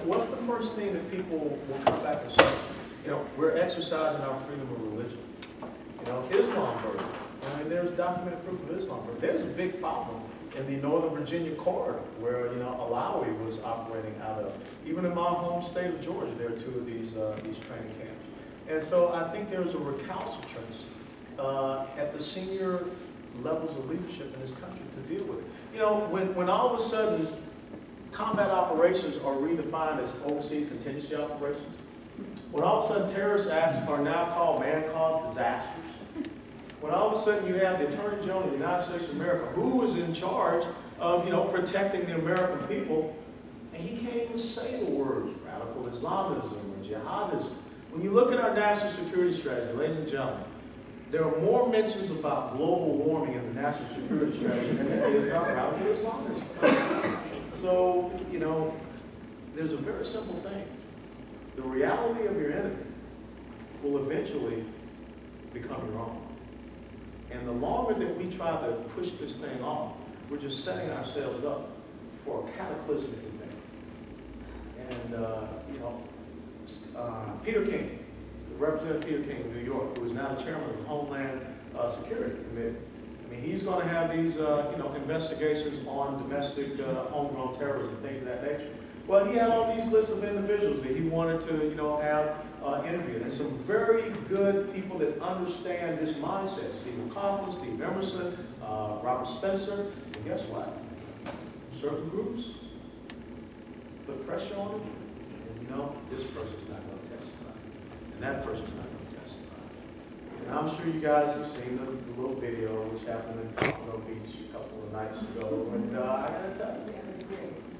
what's the first thing that people will come back and say? We're exercising our freedom of religion. Islam version. There's documented proof of Islam version. There's a big problem in the Northern Virginia corridor where, Alawi was operating out of. Even in my home state of Georgia, there are two of these training camps. And so I think there's a recalcitrance at the senior levels of leadership in this country to deal with it. When all of a sudden combat operations are redefined as overseas contingency operations, when all of a sudden terrorist acts are now called man-caused disasters, when all of a sudden you have the Attorney General of the United States of America, who was in charge of, protecting the American people, and he can't even say the words radical Islamism or jihadism. When you look at our national security strategy, ladies and gentlemen, there are more mentions about global warming in the national security strategy than there is about radical Islamism. So, there's a very simple thing. The reality of your enemy will eventually become your own. And the longer that we try to push this thing off, we're just setting ourselves up for a cataclysmic event. And, Peter King, Representative Peter King of New York, who is now the chairman of the Homeland Security Committee, he's going to have these, investigations on domestic homegrown terrorism, things of that nature. Well, he had all these lists of individuals that he wanted to, have interviewed, and some very good people that understand this mindset. Steve McCaughlin, Steve Emerson, Robert Spencer, and guess what? Certain groups put pressure on him, and this person's not going to testify, and that person's not going to testify. And I'm sure you guys have seen the little video which happened in Pompano Beach a couple of nights ago, and I gotta tell you,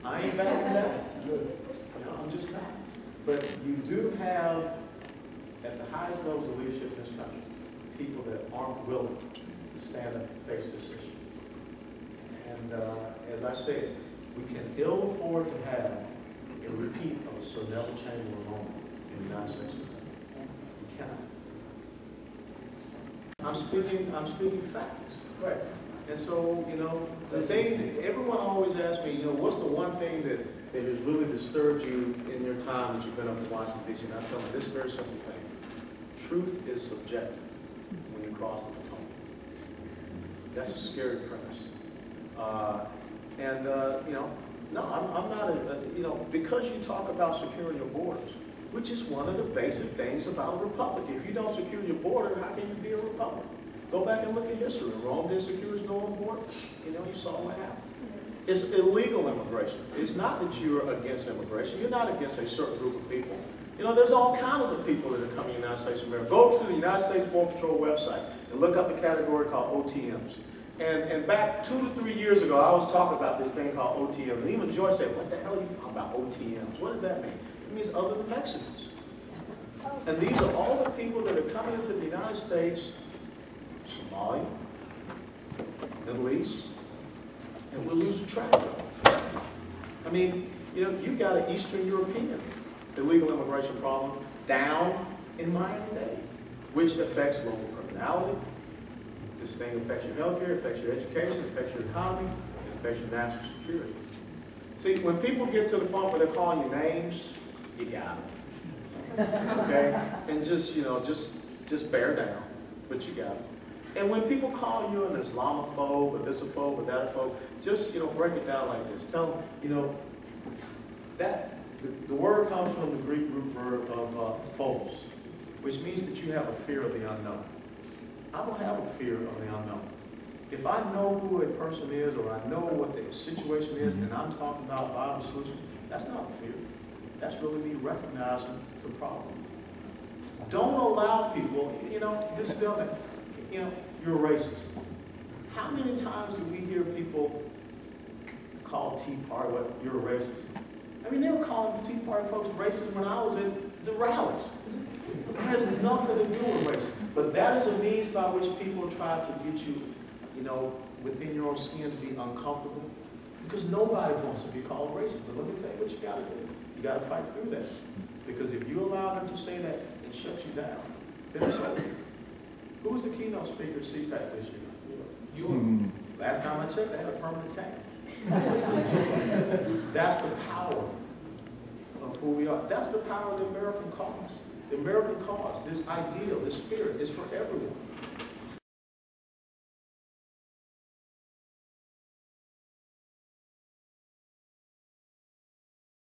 I ain't backing that. I'm just not. But you do have, at the highest levels of leadership in this country, people that aren't willing to stand up and face this issue. And as I said, we can ill afford to have a repeat of a Sir Neville Chamberlain moment in the United States. We cannot. I'm speaking facts. Right. And so, the thing, everyone always asks me, what's the one thing that has really disturbed you in your time that you've been up in Washington, D.C.? And I tell them this very simple thing. Truth is subjective when you cross the Potomac. That's a scary premise. No, I'm not, because you talk about securing your borders, which is one of the basic things about a republic. If you don't secure your border, how can you be a republic? Go back and look at history. Rome didn't secure its northern border. You saw what happened. It's illegal immigration. It's not that you're against immigration. You're not against a certain group of people. There's all kinds of people that are coming to the United States of America. Go to the United States Border Patrol website and look up a category called OTMs. And back 2 to 3 years ago, I was talking about this thing called OTM. And even Joyce said, what the hell are you talking about, OTMs? What does that mean? It means other than Mexicans. And these are all the people that are coming into the United States, Somalia, Middle East, and we're losing track of them. You've got an Eastern European illegal immigration problem down in Miami-Dade, which affects local criminality. This thing affects your health care, affects your education, affects your economy, it affects your national security. See, when people get to the point where they're calling you names, you got them. Okay? And just bear down, but you got them. And when people call you an Islamophobe, or thisophobe, or thatophobe, just break it down like this. Tell them, that the word comes from the Greek root word of phobos, which means that you have a fear of the unknown. I don't have a fear of the unknown. If I know who a person is, or I know what the situation is, and I'm talking about a viable solution, that's not a fear. That's really me recognizing the problem. Don't allow people, this building, you're a racist. How many times do we hear people call Tea Party, you're a racist? They were calling the Tea Party folks racist when I was at the rallies. It has nothing to do with racism. But that is a means by which people try to get you, within your own skin to be uncomfortable. Because nobody wants to be called racist. But let me tell you what you got to do. You got to fight through that. Because if you allow them to say that, it shuts you down. Then it's over. Who was the keynote speaker at CPAC this year? You. Last time I checked, they had a permanent tag. That's the power we are. That's the power of the American cause. The American cause, this ideal, this spirit, is for everyone.